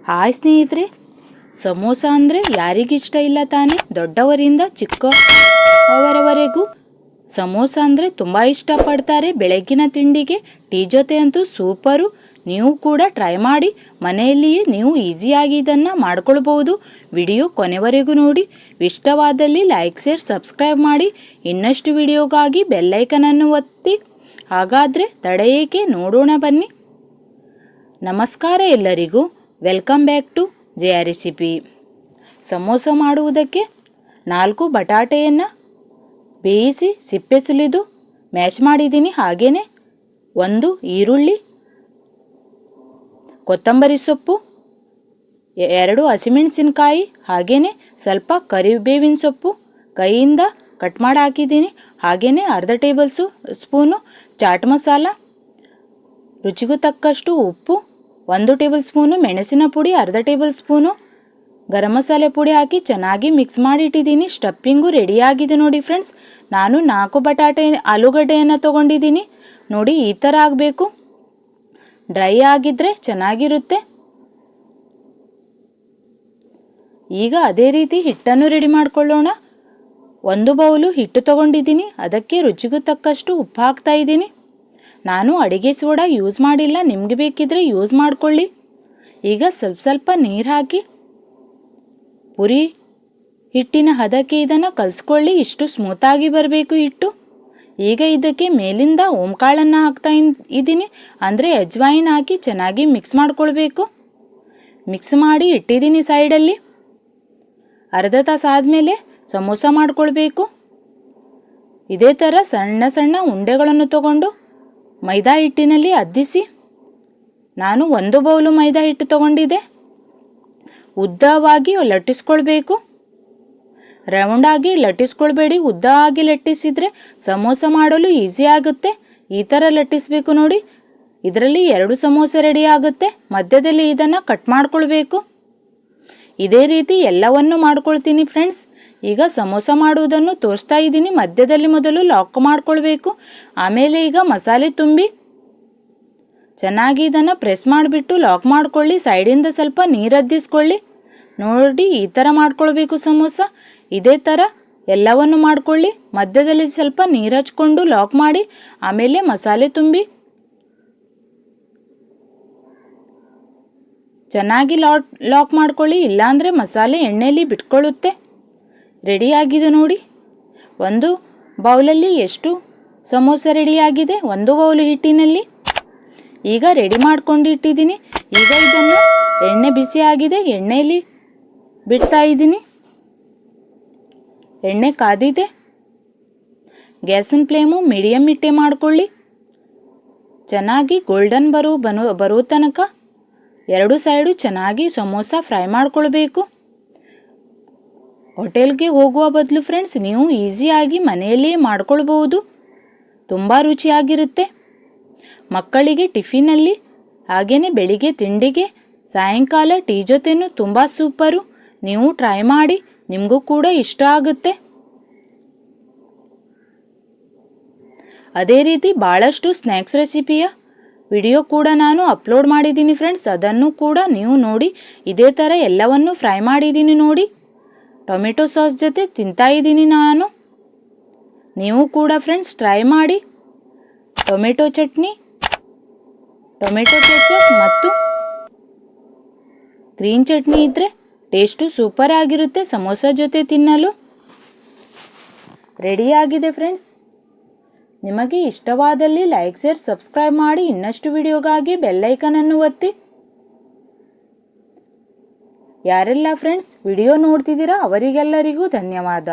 Hi ಸ್ನೇಹಿತರೆ, ಸಮೋಸ ಅಂದರೆ ಯಾರಿಗಿಷ್ಟ ಇಲ್ಲ ತಾನೇ? ದೊಡ್ಡವರಿಂದ ಚಿಕ್ಕವರವರೆಗೂ ಸಮೋಸ ಅಂದರೆ ತುಂಬ ಇಷ್ಟಪಡ್ತಾರೆ. ಬೆಳಗ್ಗಿನ ತಿಂಡಿಗೆ ಟೀ ಜೊತೆ ಅಂತೂ ಸೂಪರು. ನೀವು ಕೂಡ ಟ್ರೈ ಮಾಡಿ. ಮನೆಯಲ್ಲಿಯೇ ನೀವು ಈಸಿಯಾಗಿ ಇದನ್ನು ಮಾಡ್ಕೊಳ್ಬೋದು. ವಿಡಿಯೋ ಕೊನೆವರೆಗೂ ನೋಡಿ. ಇಷ್ಟವಾದಲ್ಲಿ ಲೈಕ್, ಶೇರ್, ಸಬ್ಸ್ಕ್ರೈಬ್ ಮಾಡಿ. ಇನ್ನಷ್ಟು ವಿಡಿಯೋಗಾಗಿ ಬೆಲ್ಲೈಕನನ್ನು ಒತ್ತಿ. ಹಾಗಾದರೆ ತಡ ಏಕೆ, ನೋಡೋಣ ಬನ್ನಿ. ನಮಸ್ಕಾರ ಎಲ್ಲರಿಗೂ. Welcome back to Jaya recipe. Samosa ಮಾಡುವುದಕ್ಕೆ 4 ಬಟಾಟೆಯನ್ನು ಬೇಯಿಸಿ ಸಿಪ್ಪೆ ಸುಲಿದು ಮ್ಯಾಶ್ ಮಾಡಿದ್ದೀನಿ. ಹಾಗೆಯೇ 1 ಈರುಳ್ಳಿ, ಕೊತ್ತಂಬರಿ ಸೊಪ್ಪು, 2 ಹಸಿಮೆಣಸಿನಕಾಯಿ, ಹಾಗೆಯೇ ಸ್ವಲ್ಪ ಕರಿಬೇವಿನ ಸೊಪ್ಪು ಕೈಯಿಂದ ಕಟ್ ಮಾಡಿ ಹಾಕಿದ್ದೀನಿ. ಹಾಗೆಯೇ ಅರ್ಧ ಟೇಬಲ್ ಸ್ಪೂನು ಚಾಟ್ ಮಸಾಲ, ರುಚಿಗೂ ತಕ್ಕಷ್ಟು ಉಪ್ಪು, 1 ಟೇಬಲ್ ಸ್ಪೂನು ಮೆಣಸಿನ ಪುಡಿ, ಅರ್ಧ ಟೇಬಲ್ ಸ್ಪೂನು ಗರಂ ಮಸಾಲೆ ಪುಡಿ ಹಾಕಿ ಚೆನ್ನಾಗಿ ಮಿಕ್ಸ್ ಮಾಡಿ ಇಟ್ಟಿದ್ದೀನಿ. ಸ್ಟಫಿಂಗು ರೆಡಿಯಾಗಿದೆ ನೋಡಿ ಫ್ರೆಂಡ್ಸ್. ನಾನು 4 ಆಲೂಗಡ್ಡೆಯನ್ನು ತೊಗೊಂಡಿದ್ದೀನಿ. ನೋಡಿ, ಈ ಥರ ಆಗಬೇಕು. ಡ್ರೈ ಆಗಿದ್ದರೆ ಚೆನ್ನಾಗಿರುತ್ತೆ. ಈಗ ಅದೇ ರೀತಿ ಹಿಟ್ಟನ್ನು ರೆಡಿ ಮಾಡ್ಕೊಳ್ಳೋಣ. 1 ಬೌಲು ಹಿಟ್ಟು ತೊಗೊಂಡಿದ್ದೀನಿ. ಅದಕ್ಕೆ ರುಚಿಗೂ ತಕ್ಕಷ್ಟು ಉಪ್ಪು ಹಾಕ್ತಾ ಇದ್ದೀನಿ. ನಾನು ಅಡಿಗೆ ಸೋಡಾ ಯೂಸ್ ಮಾಡಿಲ್ಲ, ನಿಮಗೆ ಬೇಕಿದ್ರೆ ಯೂಸ್ ಮಾಡಿಕೊಳ್ಳಿ. ಈಗ ಸ್ವಲ್ಪ ನೀರು ಹಾಕಿ ಪುರಿ ಹಿಟ್ಟಿನ ಹದಕ್ಕೆ ಇದನ್ನು ಕಲಿಸ್ಕೊಳ್ಳಿ. ಇಷ್ಟು ಸ್ಮೂತಾಗಿ ಬರಬೇಕು ಹಿಟ್ಟು. ಈಗ ಇದಕ್ಕೆ ಮೇಲಿಂದ ಓಂಕಾಳನ್ನು ಹಾಕ್ತಾ ಇದ್ದೀನಿ, ಅಂದರೆ ಅಜ್ವಾಯಿನ್ ಹಾಕಿ ಚೆನ್ನಾಗಿ ಮಿಕ್ಸ್ ಮಾಡ್ಕೊಳ್ಬೇಕು. ಮಿಕ್ಸ್ ಮಾಡಿ ಇಟ್ಟಿದ್ದೀನಿ ಸೈಡಲ್ಲಿ. ಅರ್ಧ ತಾಸು ಆದಮೇಲೆ ಸಮೋಸ ಮಾಡ್ಕೊಳ್ಬೇಕು. ಇದೇ ಥರ ಸಣ್ಣ ಸಣ್ಣ ಉಂಡೆಗಳನ್ನು ತಗೊಂಡು ಮೈದಾ ಹಿಟ್ಟಿನಲ್ಲಿ ಅದ್ದಿಸಿ. ನಾನು 1 ಬೌಲು ಮೈದಾ ಹಿಟ್ಟು ತಗೊಂಡಿದ್ದೆ. ಉದ್ದವಾಗಿ ಲಟ್ಟಿಸ್ಕೊಳ್ಬೇಕು. ರೌಂಡಾಗಿ ಲಟ್ಟಿಸ್ಕೊಳ್ಬೇಡಿ. ಉದ್ದವಾಗಿ ಲಟ್ಟಿಸಿದರೆ ಸಮೋಸ ಮಾಡಲು ಈಸಿ ಆಗುತ್ತೆ. ಈ ಥರ ಲಟ್ಟಿಸಬೇಕು ನೋಡಿ. ಇದರಲ್ಲಿ 2 ಸಮೋಸ ರೆಡಿ ಆಗುತ್ತೆ. ಮಧ್ಯದಲ್ಲಿ ಇದನ್ನು ಕಟ್ ಮಾಡ್ಕೊಳ್ಬೇಕು. ಇದೇ ರೀತಿ ಎಲ್ಲವನ್ನು ಮಾಡ್ಕೊಳ್ತೀನಿ ಫ್ರೆಂಡ್ಸ್. ಈಗ ಸಮೋಸ ಮಾಡುವುದನ್ನು ತೋರಿಸ್ತಾ ಇದ್ದೀನಿ. ಮಧ್ಯದಲ್ಲಿ ಮೊದಲು ಲಾಕ್ ಮಾಡ್ಕೊಳ್ಬೇಕು. ಆಮೇಲೆ ಈಗ ಮಸಾಲೆ ತುಂಬಿ ಚೆನ್ನಾಗಿ ಇದನ್ನು ಪ್ರೆಸ್ ಮಾಡಿಬಿಟ್ಟು ಲಾಕ್ ಮಾಡ್ಕೊಳ್ಳಿ. ಸೈಡಿಂದ ಸ್ವಲ್ಪ ನೀರು ಅದ್ದಿಸ್ಕೊಳ್ಳಿ. ನೋಡಿ, ಈ ಥರ ಮಾಡ್ಕೊಳ್ಬೇಕು ಸಮೋಸ. ಇದೇ ಥರ ಎಲ್ಲವನ್ನು ಮಾಡ್ಕೊಳ್ಳಿ. ಮಧ್ಯದಲ್ಲಿ ಸ್ವಲ್ಪ ನೀರು ಹಚ್ಕೊಂಡು ಲಾಕ್ ಮಾಡಿ ಆಮೇಲೆ ಮಸಾಲೆ ತುಂಬಿ ಚೆನ್ನಾಗಿ ಲಾಕ್ ಮಾಡ್ಕೊಳ್ಳಿ. ಇಲ್ಲಾಂದರೆ ಮಸಾಲೆ ಎಣ್ಣೆಯಲ್ಲಿ ಬಿಟ್ಕೊಳ್ಳುತ್ತೆ. ರೆಡಿಯಾಗಿದೆ ನೋಡಿ. 1 ಬೌಲಲ್ಲಿ ಎಷ್ಟು ಸಮೋಸ ರೆಡಿಯಾಗಿದೆ? 1 ಬೌಲು ಹಿಟ್ಟಿನಲ್ಲಿ. ಈಗ ರೆಡಿ ಮಾಡ್ಕೊಂಡು ಇಟ್ಟಿದ್ದೀನಿ. ಈಗ ಇದನ್ನು ಎಣ್ಣೆ ಬಿಸಿ ಆಗಿದೆ, ಎಣ್ಣೆಯಲ್ಲಿ ಬಿಡ್ತಾ ಇದ್ದೀನಿ. ಎಣ್ಣೆ ಕಾದಿದೆ. ಗ್ಯಾಸಿನ ಫ್ಲೇಮು ಮೀಡಿಯಮ್ ಇಟ್ಟೆ ಮಾಡ್ಕೊಳ್ಳಿ. ಚೆನ್ನಾಗಿ ಗೋಲ್ಡನ್ ಬರೋ ತನಕ 2 ಸೈಡು ಚೆನ್ನಾಗಿ ಸಮೋಸ ಫ್ರೈ ಮಾಡ್ಕೊಳ್ಬೇಕು. ಹೋಟೆಲ್ಗೆ ಹೋಗುವ ಬದಲು ಫ್ರೆಂಡ್ಸ್, ನೀವು ಈಸಿಯಾಗಿ ಮನೆಯಲ್ಲೇ ಮಾಡ್ಕೊಳ್ಬೋದು. ತುಂಬ ರುಚಿಯಾಗಿರುತ್ತೆ. ಮಕ್ಕಳಿಗೆ ಟಿಫಿನಲ್ಲಿ, ಹಾಗೆಯೇ ಬೆಳಿಗ್ಗೆ ತಿಂಡಿಗೆ, ಸಾಯಂಕಾಲ ಟೀ ಜೊತೆನೂ ತುಂಬ ಸೂಪರು. ನೀವು ಟ್ರೈ ಮಾಡಿ, ನಿಮಗೂ ಕೂಡ ಇಷ್ಟ ಆಗುತ್ತೆ. ಅದೇ ರೀತಿ ಭಾಳಷ್ಟು ಸ್ನ್ಯಾಕ್ಸ್ ರೆಸಿಪಿಯ ವಿಡಿಯೋ ಕೂಡ ನಾನು ಅಪ್ಲೋಡ್ ಮಾಡಿದ್ದೀನಿ ಫ್ರೆಂಡ್ಸ್. ಅದನ್ನು ಕೂಡ ನೀವು ನೋಡಿ. ಇದೇ ಥರ ಎಲ್ಲವನ್ನು ಫ್ರೈ ಮಾಡಿದ್ದೀನಿ ನೋಡಿ. ಟೊಮೆಟೊ ಸಾಸ್ ಜೊತೆ ತಿಂತಾ ಇದ್ದೀನಿ ನಾನು. ನೀವು ಕೂಡ ಫ್ರೆಂಡ್ಸ್ ಟ್ರೈ ಮಾಡಿ. ಟೊಮೆಟೊ ಚಟ್ನಿ, ಟೊಮೆಟೊ ಕೆಚಪ್ ಮತ್ತು ಗ್ರೀನ್ ಚಟ್ನಿ ಇದ್ದರೆ ಟೇಸ್ಟು ಸೂಪರ್ ಆಗಿರುತ್ತೆ ಸಮೋಸ ಜೊತೆ ತಿನ್ನಲು. ರೆಡಿಯಾಗಿದೆ ಫ್ರೆಂಡ್ಸ್. ನಿಮಗೆ ಇಷ್ಟವಾದಲ್ಲಿ ಲೈಕ್, ಶೇರ್, ಸಬ್ಸ್ಕ್ರೈಬ್ ಮಾಡಿ. ಇನ್ನಷ್ಟು ವಿಡಿಯೋಗಾಗಿ ಬೆಲ್ಲೈಕನನ್ನು ಒತ್ತಿ. ಯಾರೆಲ್ಲ ಫ್ರೆಂಡ್ಸ್ ವಿಡಿಯೋ ನೋಡ್ತಿದ್ದೀರಾ ಅವರಿಗೆಲ್ಲರಿಗೂ ಧನ್ಯವಾದ.